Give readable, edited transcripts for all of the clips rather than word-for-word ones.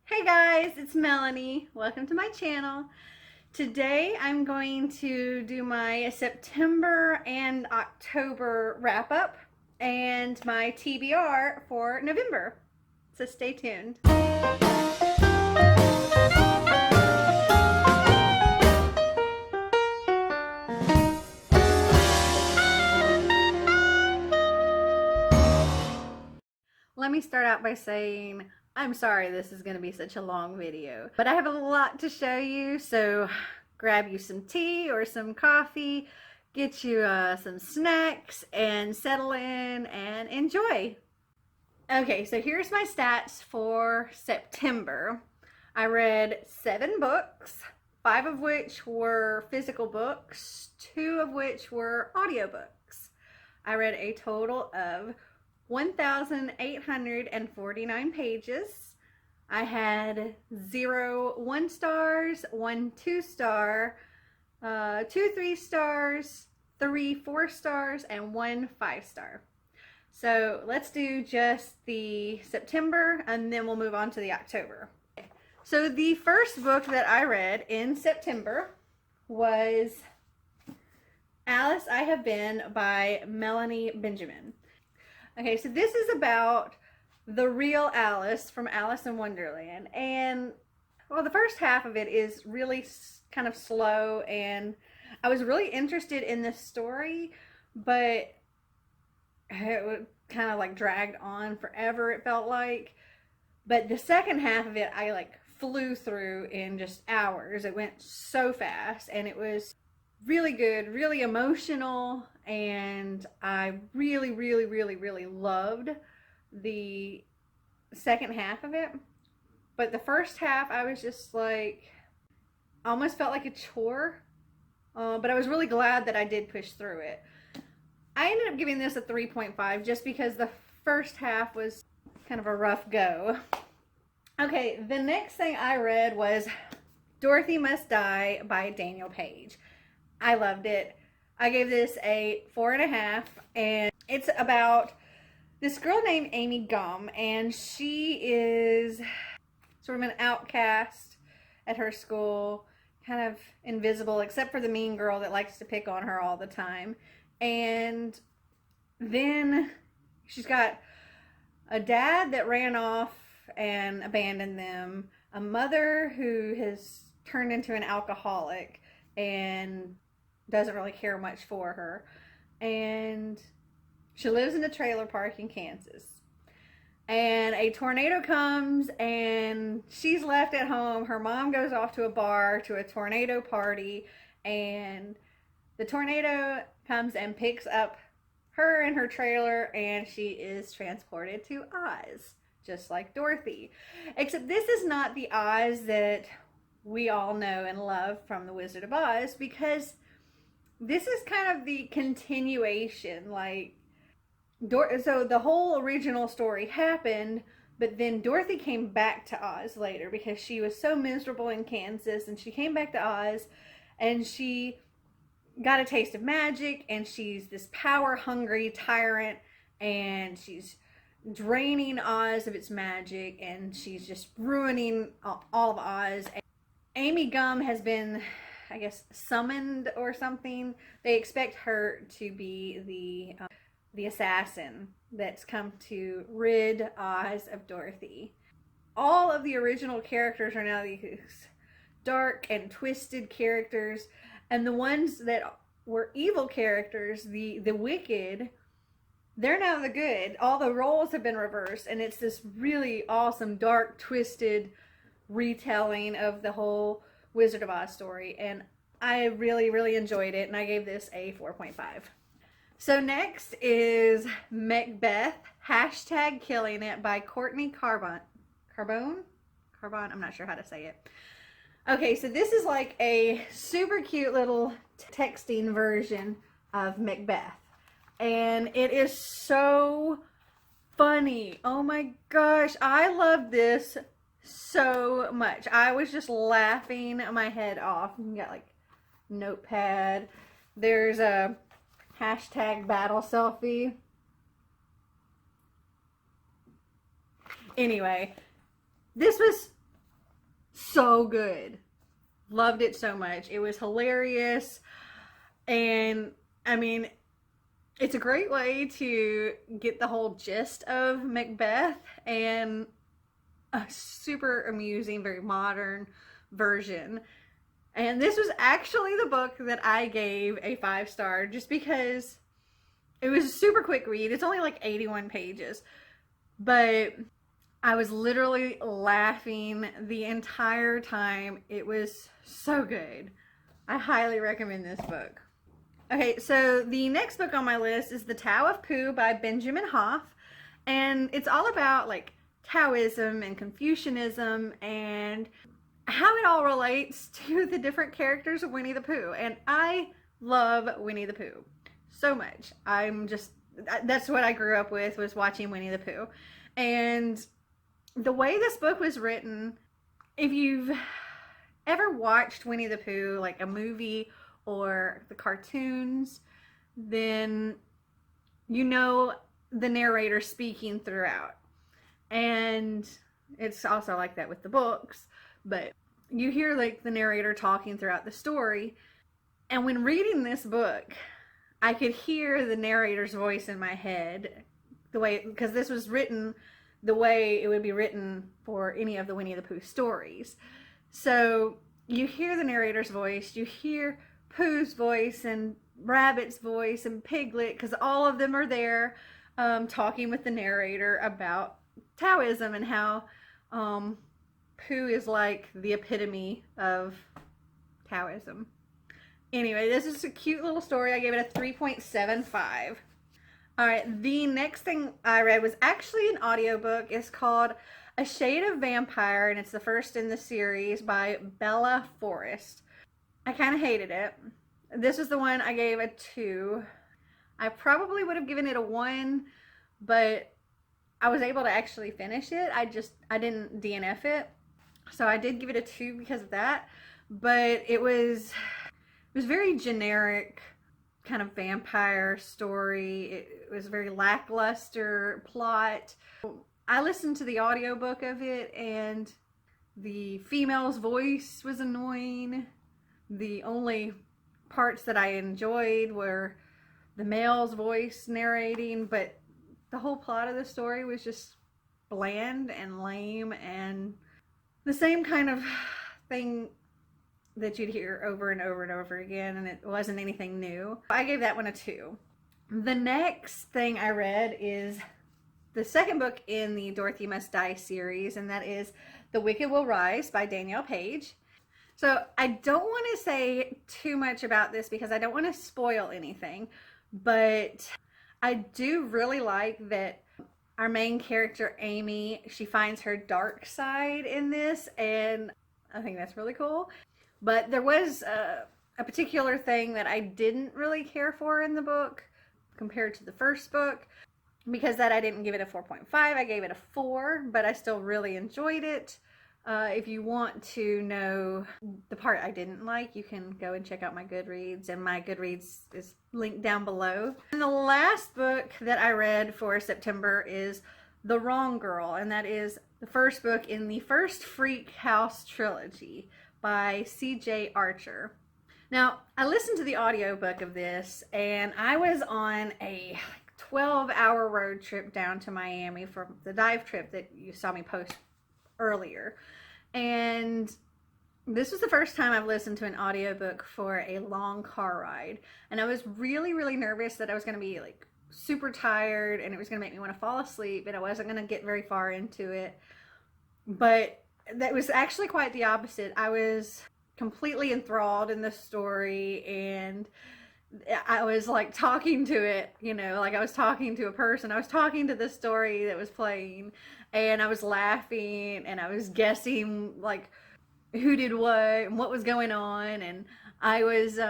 Hey guys, it's Melanie. Welcome to my channel. Today I'm going to do my September and October wrap up and my TBR for November. So stay tuned. Let me start out by saying I'm sorry this is going to be such a long video, but I have a lot to show you, so grab you some tea or some coffee, get you some snacks, and settle in and enjoy. Okay, so here's my stats for September. I read 7 books, 5 of which were physical books, 2 of which were audiobooks. I read a total of 1,849 pages. I had 0 1-stars, 1 2-star, 2 3-stars, 3 4-stars, and 1 5-star. So let's do just the September and then we'll move on to the October. So the first book that I read in September was Alice I Have Been by Melanie Benjamin. Okay, so this is about the real Alice from Alice in Wonderland. And, well, the first half of it is really kind of slow, and I was really interested in this story, but it kind of like dragged on forever, it felt like. But the second half of it, I like flew through in just hours. It went so fast, and it was really good, really emotional, and I really loved the second half of it. But the first half, I was just like, almost felt like a chore, but I was really glad that I did push through it. I ended up giving this a 3.5 just because the first half was kind of a rough go. Okay, the next thing I read was Dorothy Must Die by Danielle Paige. I loved it. I gave this a 4.5, and it's about this girl named Amy Gum, and she is sort of an outcast at her school, kind of invisible except for the mean girl that likes to pick on her all the time. And then she's got a dad that ran off and abandoned them, a mother who has turned into an alcoholic and doesn't really care much for her, and she lives in a trailer park in Kansas, and a tornado comes and she's left at home. Her mom goes off to a bar to a tornado party, and the tornado comes and picks up her in her trailer, and she is transported to Oz, just like Dorothy, except this is not the Oz that we all know and love from The Wizard of Oz, because this is kind of the continuation. Like, so the whole original story happened, but then Dorothy came back to Oz later because she was so miserable in Kansas, and she came back to Oz, and she got a taste of magic, and she's this power-hungry tyrant, and she's draining Oz of its magic, and she's just ruining all of Oz. Amy Gum has been, I guess, summoned or something. They expect her to be the assassin that's come to rid Oz of Dorothy. All of the original characters are now these dark and twisted characters, and the ones that were evil characters, the wicked, they're now the good. All the roles have been reversed, and it's this really awesome, dark, twisted retelling of the whole Wizard of Oz story, and I really enjoyed it, and I gave this a 4.5. So next is Macbeth, #Killing It by Courtney Carbone? I'm not sure how to say it. Okay, so this is like a super cute little texting version of Macbeth, and it is so funny. Oh my gosh, I love this so much. I was just laughing my head off. You got like notepad. There's a #battle selfie. Anyway, this was so good. Loved it so much. It was hilarious. And I mean, it's a great way to get the whole gist of Macbeth, and a super amusing, very modern version. And this was actually the book that I gave a 5-star just because it was a super quick read. It's only like 81 pages. But I was literally laughing the entire time. It was so good. I highly recommend this book. Okay, so the next book on my list is The Tao of Pooh by Benjamin Hoff. And it's all about like Taoism and Confucianism and how it all relates to the different characters of Winnie the Pooh. And I love Winnie the Pooh so much. That's what I grew up with, was watching Winnie the Pooh. And the way this book was written, if you've ever watched Winnie the Pooh, like a movie or the cartoons, then you know the narrator speaking throughout. And it's also like that with the books, but you hear like the narrator talking throughout the story. And when reading this book, I could hear the narrator's voice in my head, the way, because this was written the way it would be written for any of the Winnie the Pooh stories. So you hear the narrator's voice, you hear Pooh's voice and Rabbit's voice and Piglet, because all of them are there talking with the narrator about Taoism and how Pooh is like the epitome of Taoism. Anyway, this is a cute little story. I gave it a 3.75. All right, the next thing I read was actually an audiobook. It's called A Shade of Vampire, and it's the first in the series by Bella Forrest. I kind of hated it. This was the one I gave a 2. I probably would have given it a 1, but I was able to actually finish it. I didn't DNF it. So I did give it a 2 because of that. But it was very generic kind of vampire story. It was a very lackluster plot. I listened to the audiobook of it, and the female's voice was annoying. The only parts that I enjoyed were the male's voice narrating, but the whole plot of the story was just bland and lame and the same kind of thing that you'd hear over and over and over again, and it wasn't anything new. I gave that one a 2. The next thing I read is the second book in the Dorothy Must Die series, and that is The Wicked Will Rise by Danielle Paige. So I don't want to say too much about this because I don't want to spoil anything, but I do really like that our main character, Amy, she finds her dark side in this, and I think that's really cool. But there was a particular thing that I didn't really care for in the book compared to the first book. Because that, I didn't give it a 4.5. I gave it a 4, but I still really enjoyed it. If you want to know the part I didn't like, you can go and check out my Goodreads, and my Goodreads is linked down below. And the last book that I read for September is The Wrong Girl, and that is the first book in the First Freak House trilogy by C.J. Archer. Now, I listened to the audiobook of this, and I was on a 12-hour road trip down to Miami for the dive trip that you saw me post earlier. And this was the first time I've listened to an audiobook for a long car ride. And I was really, really nervous that I was going to be like super tired and it was going to make me want to fall asleep and I wasn't going to get very far into it. But that was actually quite the opposite. I was completely enthralled in the story, and I was like talking to it, you know, like I was talking to a person. I was talking to the story that was playing, and I was laughing and I was guessing like who did what and what was going on, and I was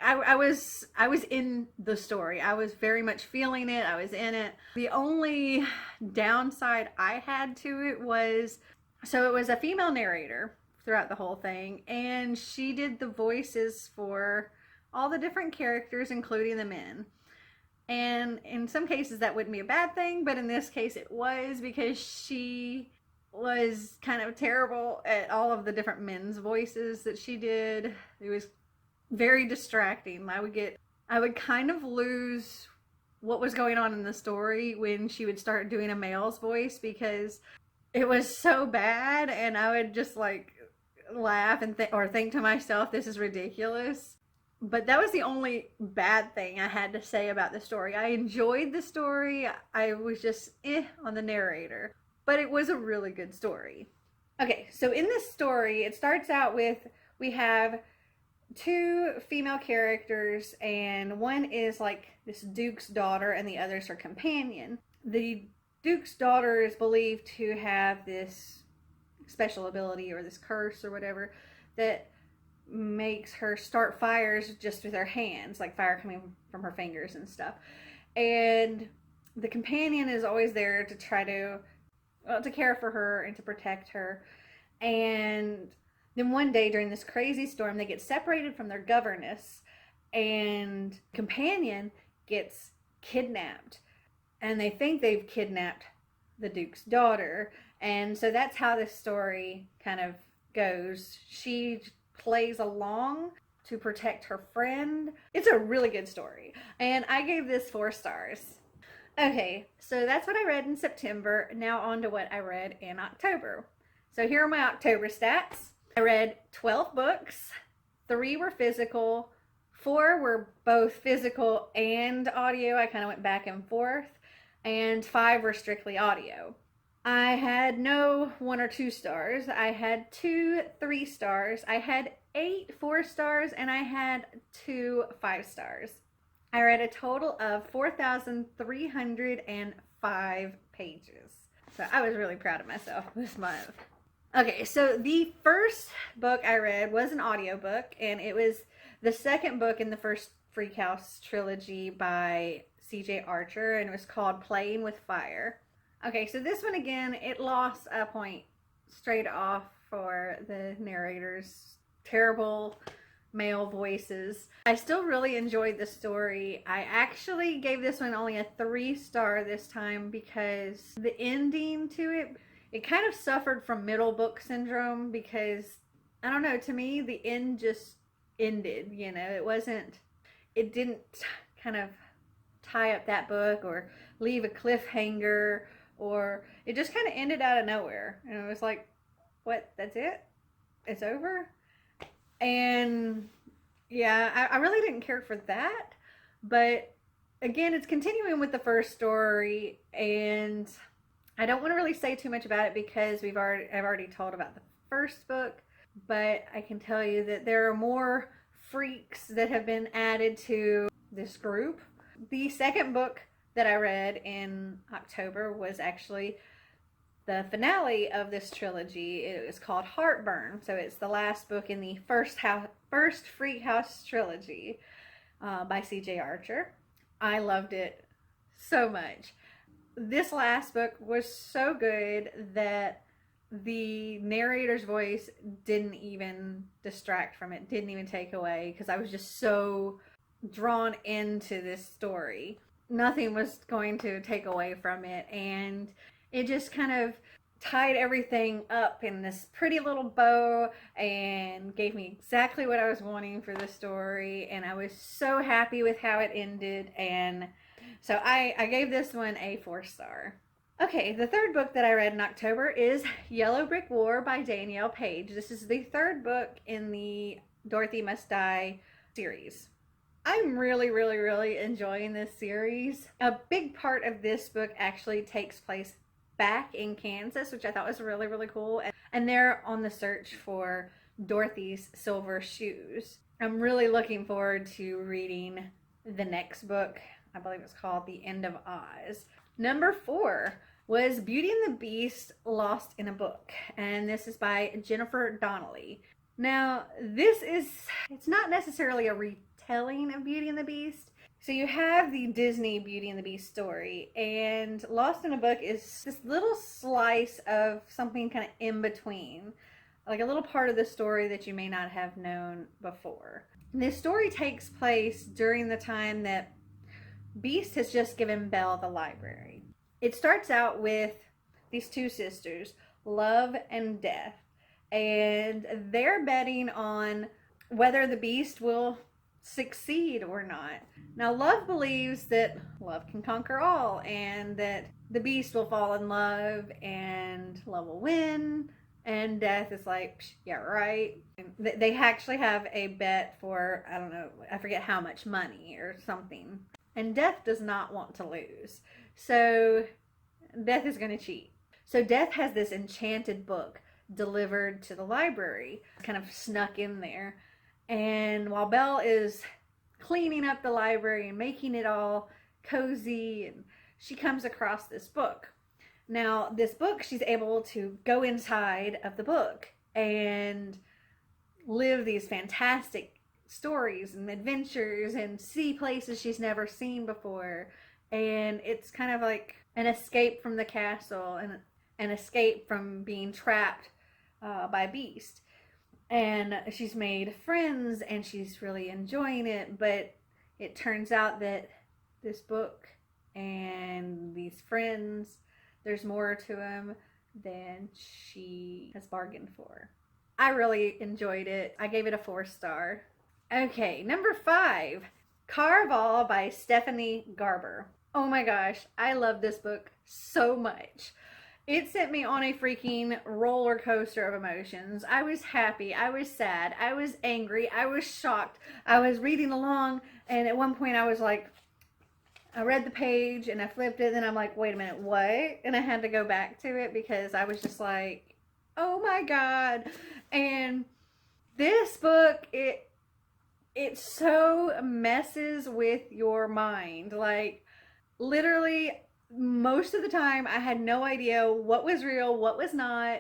I was in the story. I was very much feeling it. I was in it. The only downside I had to it was, so it was a female narrator throughout the whole thing, and she did the voices for all the different characters, including the men. And in some cases that wouldn't be a bad thing, but in this case it was, because she was kind of terrible at all of the different men's voices that she did. It was very distracting. I would kind of lose what was going on in the story when she would start doing a male's voice, because it was so bad, and I would just like laugh and think to myself, this is ridiculous. But that was the only bad thing I had to say about the story. I enjoyed the story. I was just on the narrator, but it was a really good story. Okay, so in this story, it starts out with, we have two female characters, and one is like this duke's daughter and the other's her companion. The duke's daughter is believed to have this special ability or this curse or whatever that makes her start fires just with her hands, like fire coming from her fingers and stuff. And the companion is always there to try to care for her and to protect her. And then one day during this crazy storm, they get separated from their governess, and companion gets kidnapped, and they think they've kidnapped the duke's daughter. And so that's how this story kind of goes. She plays along to protect her friend. It's a really good story, and I gave this 4 stars. Okay, so that's what I read in September. Now on to what I read in October. So here are my October stats. I read 12 books. 3 were physical. 4 were both physical and audio. I kind of went back and forth. And 5 were strictly audio. I had no 1 or 2 stars. I had 2 3 stars. I had 8 4 stars, and I had 2 5 stars. I read a total of 4,305 pages. So I was really proud of myself this month. Okay, so the first book I read was an audiobook, and it was the second book in the first Freak House trilogy by C.J. Archer, and it was called Playing with Fire. Okay, so this one again, it lost a point straight off for the narrators. Terrible male voices. I still really enjoyed the story. I actually gave this one only a 3-star this time because the ending to it kind of suffered from middle book syndrome, because, I don't know, to me, the end just ended, you know. It didn't kind of tie up that book or leave a cliffhanger, or it just kind of ended out of nowhere. And it was like, what, that's it? It's over? And yeah, I really didn't care for that. But again, it's continuing with the first story, and I don't want to really say too much about it because I've already told about the first book, but I can tell you that there are more freaks that have been added to this group. The second book that I read in October was actually the finale of this trilogy. It was called Heartburn, so it's the last book in the first Freak House trilogy by C.J. Archer. I loved it so much. This last book was so good that the narrator's voice didn't even distract from it, didn't even take away, because I was just so drawn into this story. Nothing was going to take away from it, and it just kind of tied everything up in this pretty little bow and gave me exactly what I was wanting for the story, and I was so happy with how it ended. And so I gave this one a 4-star. Okay, the third book that I read in October is Yellow Brick War by Danielle Paige. This is the third book in the Dorothy Must Die series. I'm really, really, really enjoying this series. A big part of this book actually takes place back in Kansas, which I thought was really, really cool. And they're on the search for Dorothy's silver shoes. I'm really looking forward to reading the next book. I believe it's called The End of Oz. Number 4 was Beauty and the Beast Lost in a Book, and this is by Jennifer Donnelly. Now, it's not necessarily a retelling of Beauty and the Beast. So you have the Disney Beauty and the Beast story, and Lost in a Book is this little slice of something kind of in between, like a little part of the story that you may not have known before. And this story takes place during the time that Beast has just given Belle the library. It starts out with these two sisters, Love and Death. And they're betting on whether the beast will succeed or not. Now, Love believes that love can conquer all and that the beast will fall in love and love will win. And Death is like, yeah, right. They actually have a bet for, I don't know, I forget how much money or something. And Death does not want to lose. So Death is going to cheat. So Death has this enchanted book delivered to the library, kind of snuck in there. And while Belle is cleaning up the library and making it all cozy, and she comes across this book. Now, this book, she's able to go inside of the book and live these fantastic stories and adventures and see places she's never seen before. And it's kind of like an escape from the castle and an escape from being trapped by Beast. And she's made friends and she's really enjoying it, but it turns out that this book and these friends, there's more to them than she has bargained for. I really enjoyed it. I gave it a 4-star. Okay, number 5, Carbone by Stephanie Garber. Oh my gosh, I love this book so much. It sent me on a freaking roller coaster of emotions. I was happy, I was sad, I was angry, I was shocked. I was reading along, and at one point I was like, I read the page and I flipped it, and then I'm like, wait a minute, what? And I had to go back to it because I was just like, oh my God. And this book, it so messes with your mind. Like, literally, most of the time, I had no idea what was real, what was not.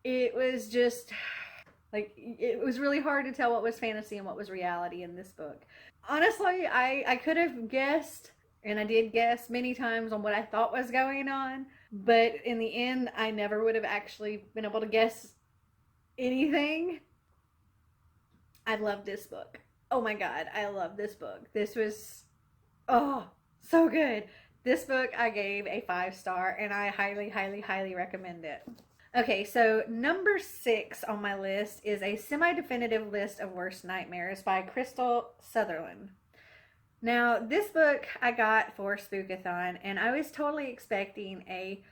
It was just, like, it was really hard to tell what was fantasy and what was reality in this book. Honestly, I could have guessed, and I did guess many times on what I thought was going on, but in the end, I never would have actually been able to guess anything. I love this book. Oh my God, I love this book. This was, oh, so good. This book I gave a 5-star, and I highly, highly, highly recommend it. Okay, so number 6 on my list is a semi-definitive list of worst nightmares by Crystal Sutherland. Now, this book I got for Spookathon, and I was totally expecting a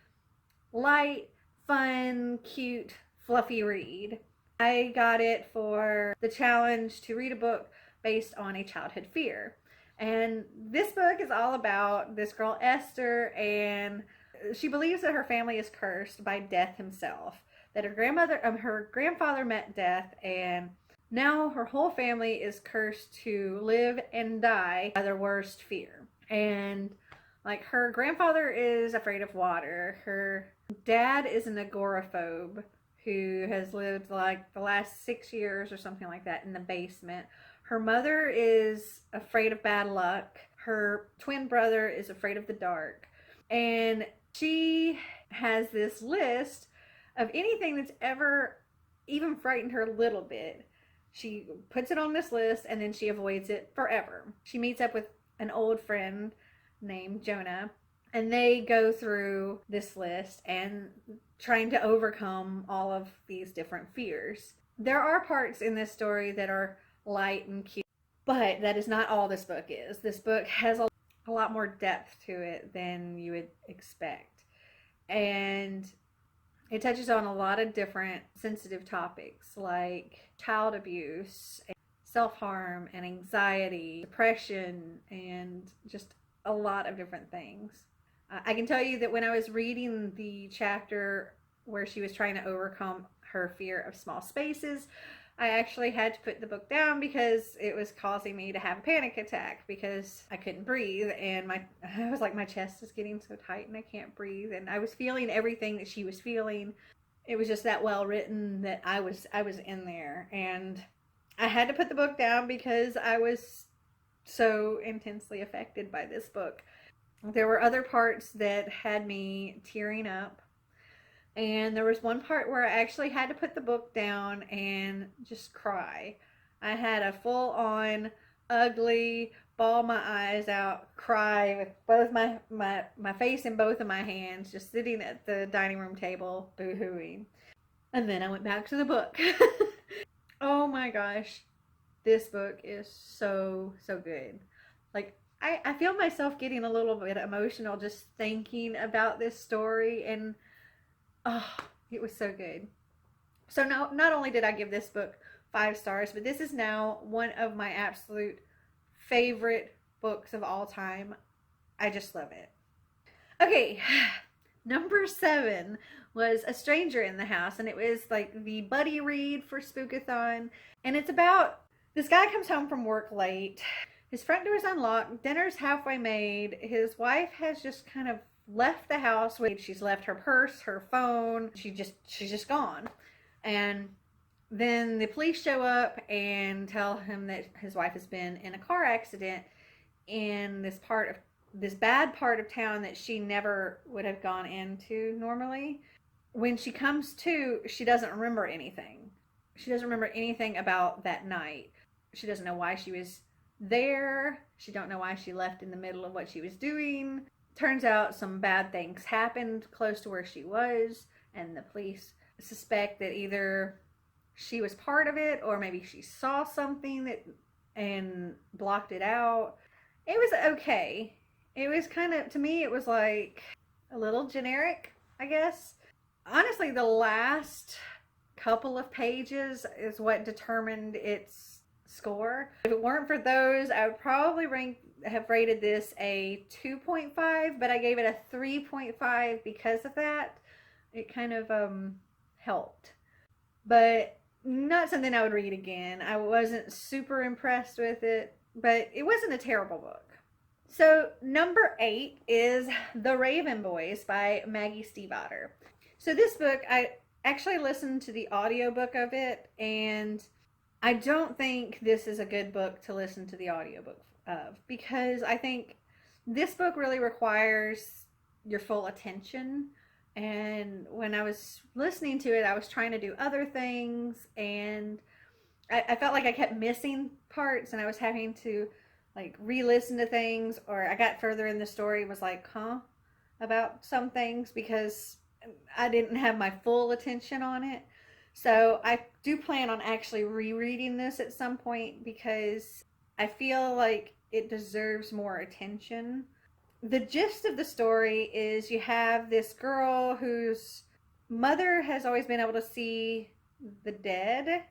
light, fun, cute, fluffy read. I got it for the challenge to read a book based on a childhood fear. And this book is all about this girl, Esther, and she believes that her family is cursed by Death himself. That her grandfather met Death, and now her whole family is cursed to live and die by their worst fear. And like, her grandfather is afraid of water. Her dad is an agoraphobe who has lived like the last 6 years or something like that in the basement. Her mother is afraid of bad luck. Her twin brother is afraid of the dark. And she has this list of anything that's ever even frightened her a little bit. She puts it on this list, and then she avoids it forever. She meets up with an old friend named Jonah, and they go through this list and trying to overcome all of these different fears. There are parts in this story that are light and cute, but that is not all this book is. This book has a lot more depth to it than you would expect. And it touches on a lot of different sensitive topics like child abuse, self-harm, and anxiety, depression, and just a lot of different things. I can tell you that when I was reading the chapter where she was trying to overcome her fear of small spaces, I actually had to put the book down because it was causing me to have a panic attack because I couldn't breathe, and I was like, my chest is getting so tight and I can't breathe, and I was feeling everything that she was feeling. It was just that well written that I was in there, and I had to put the book down because I was so intensely affected by this book. There were other parts that had me tearing up. And there was one part where I actually had to put the book down and just cry. I had a full-on ugly, bawl my eyes out, cry with both my face in both of my hands, just sitting at the dining room table, boo-hooing. And then I went back to the book. Oh my gosh. This book is so, so good. Like, I feel myself getting a little bit emotional just thinking about this story, and oh, it was so good. So not only did I give this book 5 stars, but this is now one of my absolute favorite books of all time. I just love it. Okay, number 7 was A Stranger in the House, and it was like the buddy read for Spookathon, and it's about this guy comes home from work late. His front door is unlocked, dinner's halfway made, his wife has just kind of left the house. She's left her purse, her phone, she's just gone. And then the police show up and tell him that his wife has been in a car accident in this bad part of town that she never would have gone into normally. When she comes to, she doesn't remember anything. She doesn't remember anything about that night. She doesn't know why she was there. She don't know why she left in the middle of what she was doing. Turns out some bad things happened close to where she was, and the police suspect that either she was part of it or maybe she saw something and blocked it out. It was okay. It was kind of, to me, it was like a little generic, I guess. Honestly, the last couple of pages is what determined its score. If it weren't for those, I would probably have rated this a 2.5, but I gave it a 3.5 because of that. It kind of helped, but not something I would read again. I wasn't super impressed with it, but it wasn't a terrible book. So number 8 is The Raven Boys by Maggie Stiefvater. So this book, I actually listened to the audiobook of it, and I don't think this is a good book to listen to the audiobook of, because I think this book really requires your full attention. And when I was listening to it, I was trying to do other things, and I felt like I kept missing parts, and I was having to like re-listen to things, or I got further in the story, was like, about some things, because I didn't have my full attention on it. So I do plan on actually rereading this at some point, because I feel like it deserves more attention. The gist of the story is you have this girl whose mother has always been able to see the dead,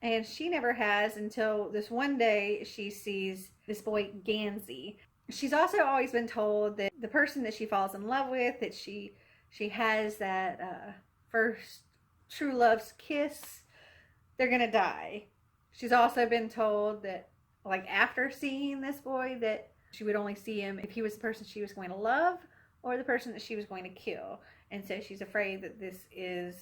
and she never has until this one day she sees this boy Gansey. She's also always been told that the person that she falls in love with, that she has that first true love's kiss, they're gonna die. She's also been told that, like, after seeing this boy, that she would only see him if he was the person she was going to love or the person that she was going to kill. And so she's afraid that this is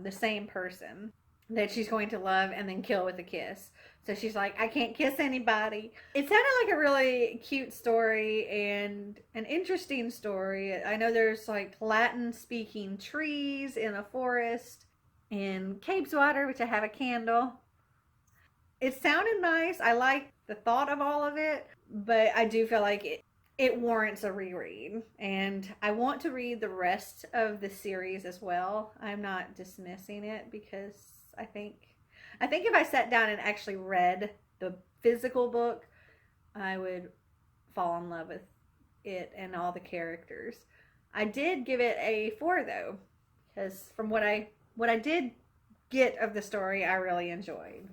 the same person that she's going to love and then kill with a kiss. So she's like, I can't kiss anybody. It sounded like a really cute story and an interesting story. I know there's like Latin speaking trees in a forest in Cabeswater, which I have a candle. It sounded nice. I like the thought of all of it, but I do feel like it warrants a reread, and I want to read the rest of the series as well. I'm not dismissing it, because I think if I sat down and actually read the physical book, I would fall in love with it and all the characters. I did give it a 4 though, because from what I did get of the story, I really enjoyed.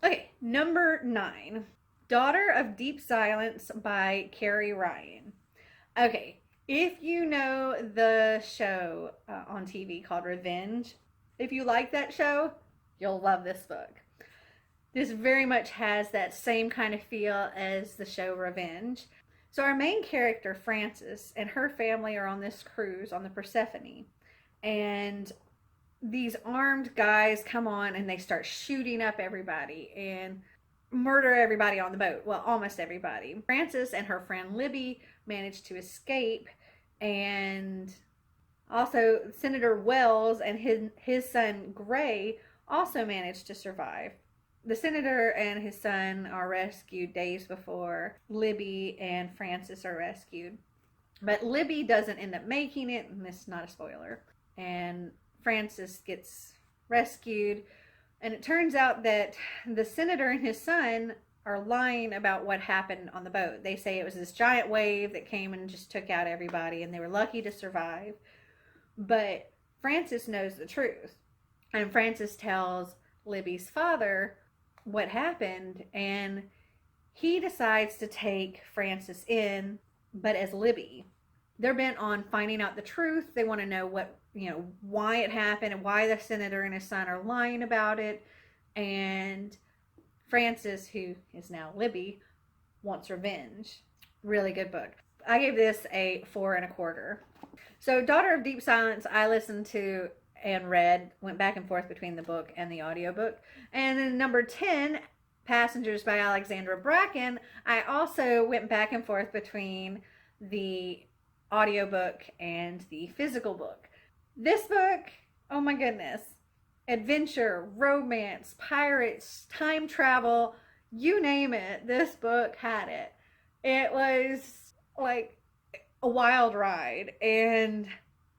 Okay, number 9. Daughter of Deep Silence by Carrie Ryan. Okay, if you know the show on TV called Revenge, if you like that show, you'll love this book. This very much has that same kind of feel as the show Revenge. So our main character, Frances, and her family are on this cruise on the Persephone, and these armed guys come on and they start shooting up everybody and murder everybody on the boat. Well, almost everybody. Frances and her friend Libby manage to escape, and also Senator Wells and his son Gray also managed to survive. the senator and his son are rescued days before Libby and Francis are rescued. But Libby doesn't end up making it, and this is not a spoiler. And Francis gets rescued. And it turns out that the senator and his son are lying about what happened on the boat. They say it was this giant wave that came and just took out everybody, and they were lucky to survive. But Francis knows the truth. And Francis tells Libby's father what happened, and he decides to take Francis in, but as Libby. They're bent on finding out the truth. They want to know why it happened and why the senator and his son are lying about it. And Francis, who is now Libby, wants revenge. Really good book. I gave this a 4 1/4. So Daughter of Deep Silence, I listened to and read, went back and forth between the book and the audiobook. And then number 10, Passengers by Alexandra Bracken, I also went back and forth between the audiobook and the physical book. This book, oh my goodness, adventure, romance, pirates, time travel, you name it, this book had it. It was like a wild ride, and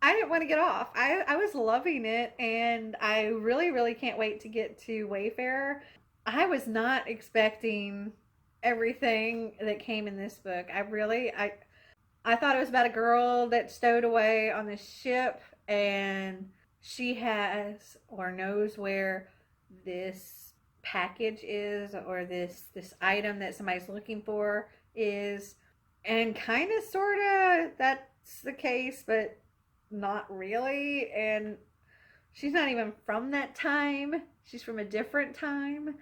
I didn't want to get off. I was loving it, and I really, really can't wait to get to Wayfarer. I was not expecting everything that came in this book. I thought it was about a girl that stowed away on the ship, and she has or knows where this package is, or this item that somebody's looking for is, and kind of sort of that's the case, but not really. And she's not even from that time. She's from a different time,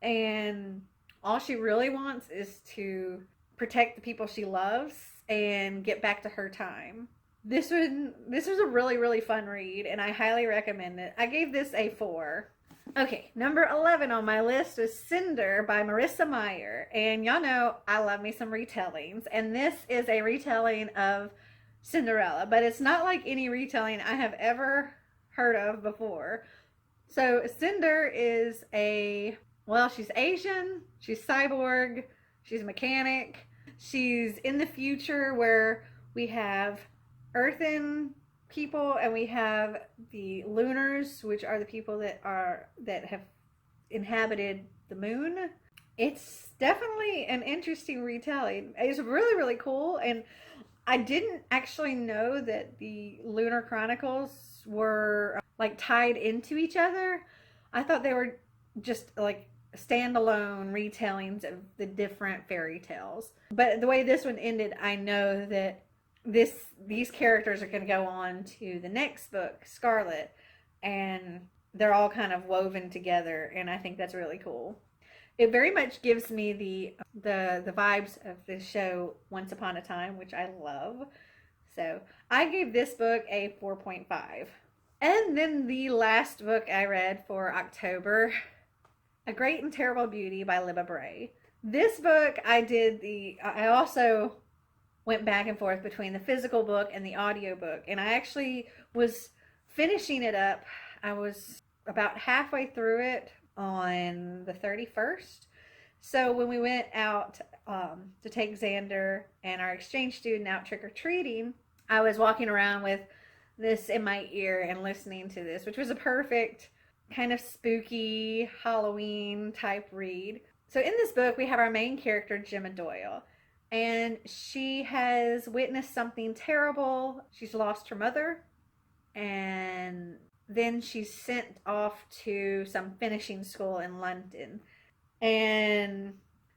and all she really wants is to protect the people she loves and get back to her time. This was a really, really fun read, and I highly recommend it. I gave this a 4. Okay, number 11 on my list is Cinder by Marissa Meyer. And y'all know I love me some retellings. And this is a retelling of Cinderella. But it's not like any retelling I have ever heard of before. So Cinder is she's Asian, she's cyborg, she's a mechanic. She's in the future where we have earthen people and we have the lunars, which are the people that have inhabited the moon. It's definitely an interesting retelling. It's really, really cool, and I didn't actually know that the Lunar Chronicles were like tied into each other. I thought they were just like standalone retellings of the different fairy tales. But the way this one ended, I know that these characters are going to go on to the next book, Scarlet, and they're all kind of woven together, and I think that's really cool. It very much gives me the vibes of the show Once Upon a Time, which I love. So I gave this book a 4.5. And then the last book I read for October, A Great and Terrible Beauty by Libba Bray. This book I also went back and forth between the physical book and the audio book, and I actually was finishing it up. I was about halfway through it on the 31st. So when we went out to take Xander and our exchange student out trick-or-treating, I was walking around with this in my ear and listening to this, which was a perfect kind of spooky Halloween type read. So in this book, we have our main character, Gemma Doyle, and she has witnessed something terrible. She's lost her mother, and then she's sent off to some finishing school in London. And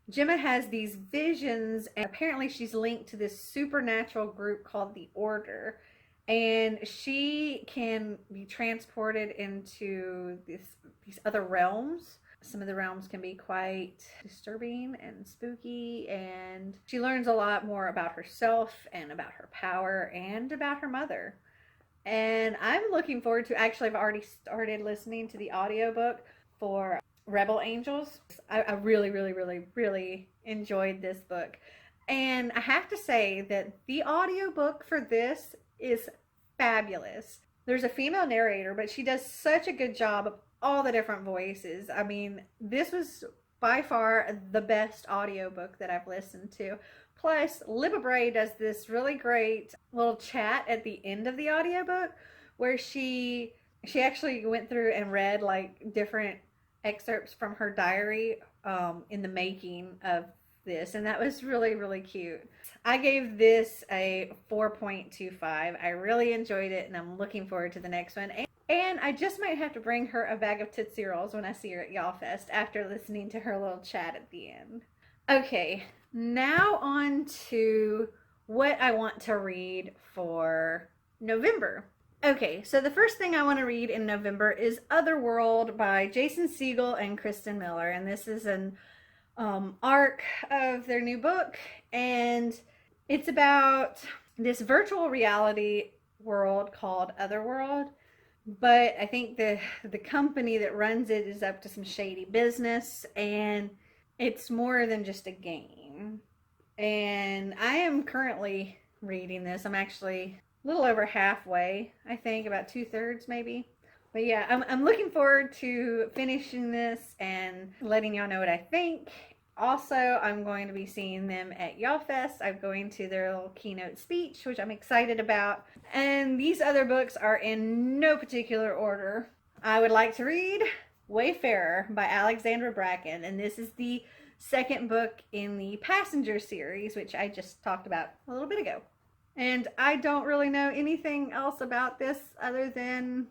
Gemma has these visions, and apparently she's linked to this supernatural group called the Order. And she can be transported into these other realms. Some of the realms can be quite disturbing and spooky, and she learns a lot more about herself and about her power and about her mother. And I'm looking forward to, actually I've already started listening to the audiobook for Rebel Angels. I really, really, really, really enjoyed this book. And I have to say that the audiobook for this is fabulous. There's a female narrator, but she does such a good job all the different voices. I mean, this was by far the best audiobook that I've listened to. Plus, Libba Bray does this really great little chat at the end of the audiobook where she actually went through and read like different excerpts from her diary in the making of this, and that was really, really cute. I gave this a 4.25. I really enjoyed it, and I'm looking forward to the next one. And I just might have to bring her a bag of Tootsie Rolls when I see her at Y'all Fest after listening to her little chat at the end. Okay, now on to what I want to read for November. Okay, so the first thing I want to read in November is Otherworld by Jason Segel and Kristen Miller. And this is an arc of their new book. And it's about this virtual reality world called Otherworld. But I think the company that runs it is up to some shady business. And it's more than just a game. And I am currently reading this. I'm actually a little over halfway, I think, about 2/3 maybe. But yeah, I'm looking forward to finishing this and letting y'all know what I think. Also, I'm going to be seeing them at Y'all Fest. I'm going to their little keynote speech, which I'm excited about. And these other books are in no particular order. I would like to read Wayfarer by Alexandra Bracken, and this is the second book in the Passenger series, which I just talked about a little bit ago. And I don't really know anything else about this other than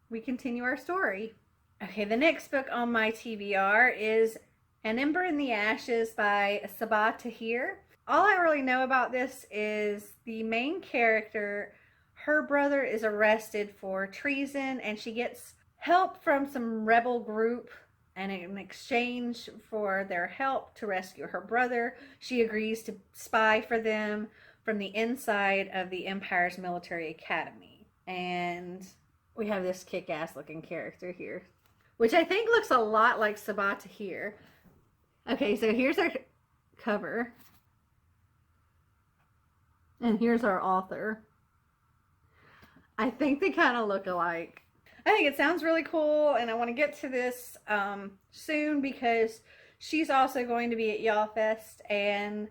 we continue our story. Okay, the next book on my TBR is An Ember in the Ashes by Sabah Tahir. All I really know about this is the main character, her brother is arrested for treason, and she gets help from some rebel group, and in exchange for their help to rescue her brother, she agrees to spy for them from the inside of the Empire's military academy. And we have this kick-ass looking character here, which I think looks a lot like Sabah Tahir. Okay, so here's our cover. And here's our author. I think they kind of look alike. I think it sounds really cool, and I want to get to this soon because she's also going to be at Y'all Fest, and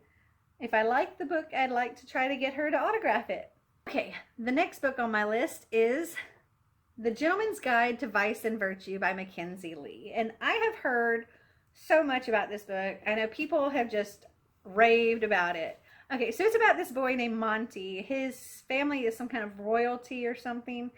if I like the book, I'd like to try to get her to autograph it. Okay, the next book on my list is The Gentleman's Guide to Vice and Virtue by Mackenzie Lee. And I have heard so much about this book. I know people have just raved about it. Okay, so it's about this boy named Monty. His family is some kind of royalty or something,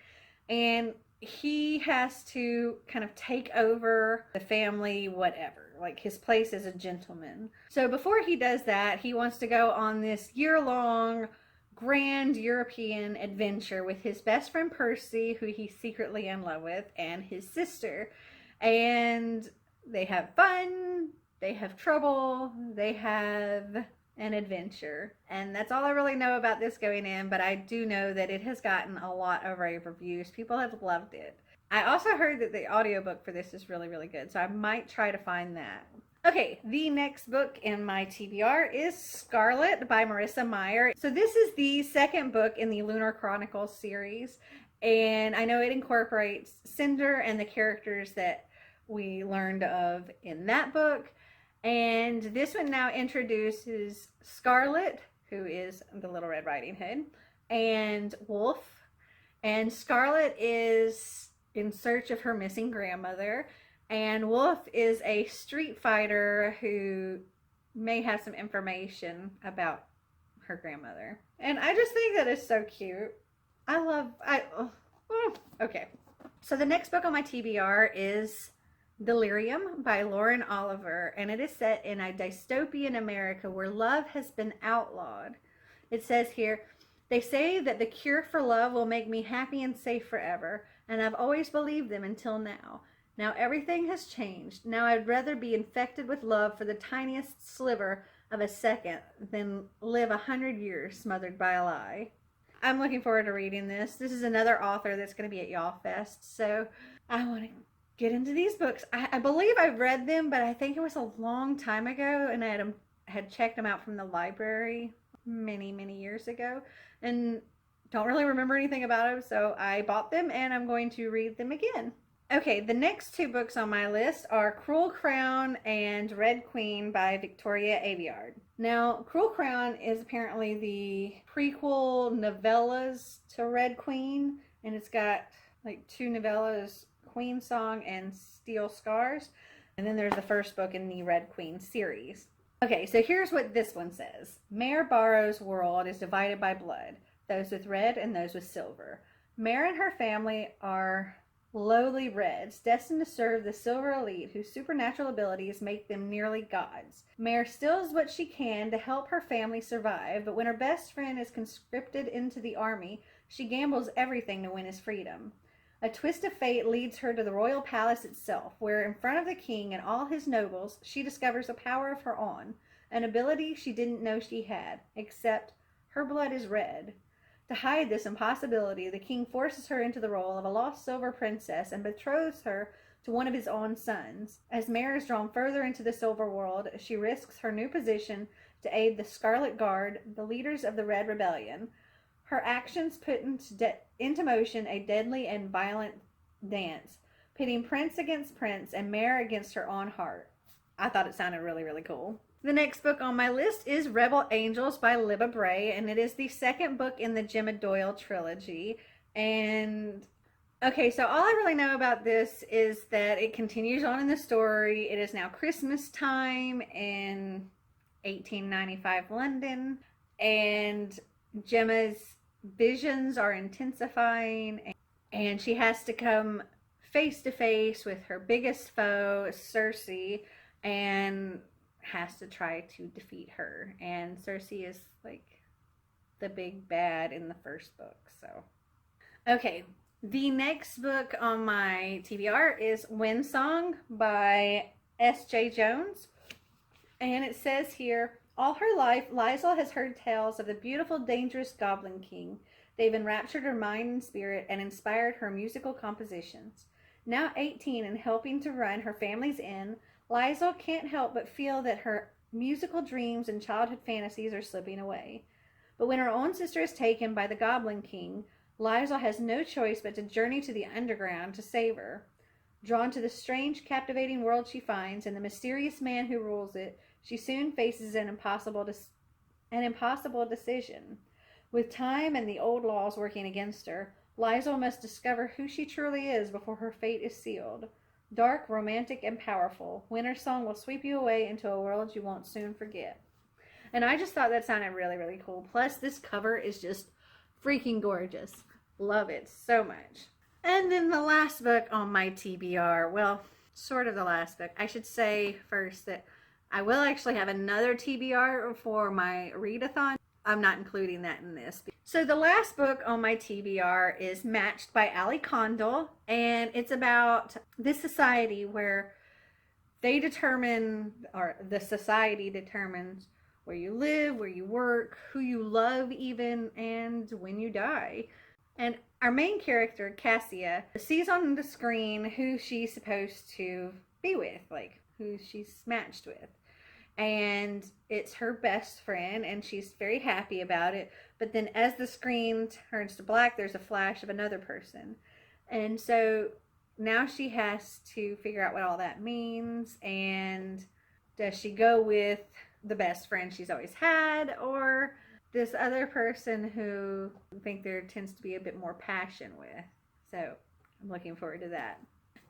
and he has to kind of take over the family, whatever. Like his place as a gentleman. So before he does that, he wants to go on this year-long grand European adventure with his best friend Percy, who he's secretly in love with, and his sister. And they have fun, they have trouble, they have an adventure. And that's all I really know about this going in, but I do know that it has gotten a lot of rave reviews. People have loved it. I also heard that the audiobook for this is really, really good, so I might try to find that. Okay, the next book in my TBR is Scarlet by Marissa Meyer. So this is the second book in the Lunar Chronicles series, and I know it incorporates Cinder and the characters that we learned of in that book. And this one now introduces Scarlet, who is the Little Red Riding Hood, and Wolf. And Scarlet is in search of her missing grandmother, and Wolf is a street fighter who may have some information about her grandmother. And I just think that is so cute. Okay. So the next book on my TBR is Delirium by Lauren Oliver, and it is set in a dystopian America where love has been outlawed. It says here, they say that the cure for love will make me happy and safe forever, and I've always believed them until now. Now everything has changed. Now I'd rather be infected with love for the tiniest sliver of a second than live 100 years smothered by a lie. I'm looking forward to reading this. This is another author that's going to be at Y'all Fest, so I want to get into these books. I believe I've read them, but I think it was a long time ago, and I had checked them out from the library many, many years ago, and don't really remember anything about them, so I bought them, and I'm going to read them again. Okay, the next two books on my list are Cruel Crown and Red Queen by Victoria Aveyard. Now, Cruel Crown is apparently the prequel novellas to Red Queen, and it's got like two novellas, Queen Song and Steel Scars. And then there's the first book in the Red Queen series. Okay, so here's what this one says. Mayor Barrow's world is divided by blood, those with red and those with silver. Mayor and her family are lowly reds, destined to serve the silver elite whose supernatural abilities make them nearly gods. Mare steals what she can to help her family survive, but when her best friend is conscripted into the army, she gambles everything to win his freedom. A twist of fate leads her to the royal palace itself, where in front of the king and all his nobles, she discovers a power of her own, an ability she didn't know she had, except her blood is red. To hide this impossibility, the king forces her into the role of a lost silver princess and betroths her to one of his own sons. As Mare is drawn further into the silver world, she risks her new position to aid the Scarlet Guard, the leaders of the Red Rebellion. Her actions put into motion a deadly and violent dance, pitting prince against prince and Mare against her own heart. I thought it sounded really, really cool. The next book on my list is Rebel Angels by Libba Bray, and it is the second book in the Gemma Doyle trilogy. And okay, so all I really know about this is that it continues on in the story. It is now Christmas time in 1895 London, and Gemma's visions are intensifying, and she has to come face to face with her biggest foe, Cersei, and has to try to defeat her. And Cersei is like the big bad in the first book. So okay, the next book on my TBR is Wind Song by S.J. Jones, and it says here, all her life Liesl has heard tales of the beautiful, dangerous Goblin King. They've enraptured her mind and spirit and inspired her musical compositions. Now 18 and helping to run her family's inn, Liesl can't help but feel that her musical dreams and childhood fantasies are slipping away. But when her own sister is taken by the Goblin King, Liesl has no choice but to journey to the underground to save her. Drawn to the strange, captivating world she finds and the mysterious man who rules it, she soon faces an impossible decision. With time and the old laws working against her, Liesl must discover who she truly is before her fate is sealed. Dark, romantic, and powerful, Winter Song will sweep you away into a world you won't soon forget. And I just thought that sounded really, really cool. Plus, this cover is just freaking gorgeous. Love it so much. And then the last book on my TBR, well, sort of the last book. I should say first that I will actually have another TBR for my readathon. I'm not including that in this. So the last book on my TBR is Matched by Ali Condell, and it's about this society where they determine, or the society determines, where you live, where you work, who you love even, and when you die. And our main character, Cassia, sees on the screen who she's supposed to be with, like who she's matched with. And it's her best friend, and she's very happy about it. But then as the screen turns to black, there's a flash of another person. And so now she has to figure out what all that means. And does she go with the best friend she's always had, or this other person who I think there tends to be a bit more passion with? So I'm looking forward to that.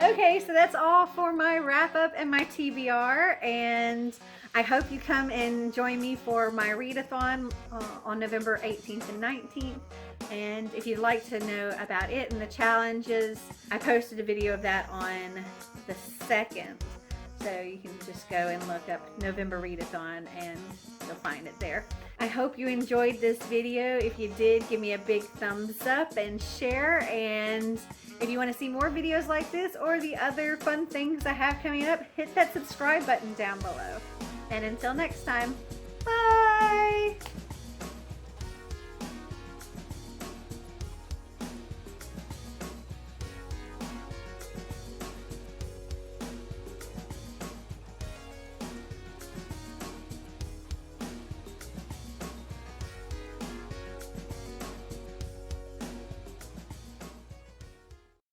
Okay, so that's all for my wrap up and my TBR, and I hope you come and join me for my readathon on November 18th and 19th. And if you'd like to know about it and the challenges, I posted a video of that on the 2nd. So you can just go and look up November readathon and you'll find it there. I hope you enjoyed this video. If you did, give me a big thumbs up and share. And if you want to see more videos like this or the other fun things I have coming up, hit that subscribe button down below. And until next time, bye!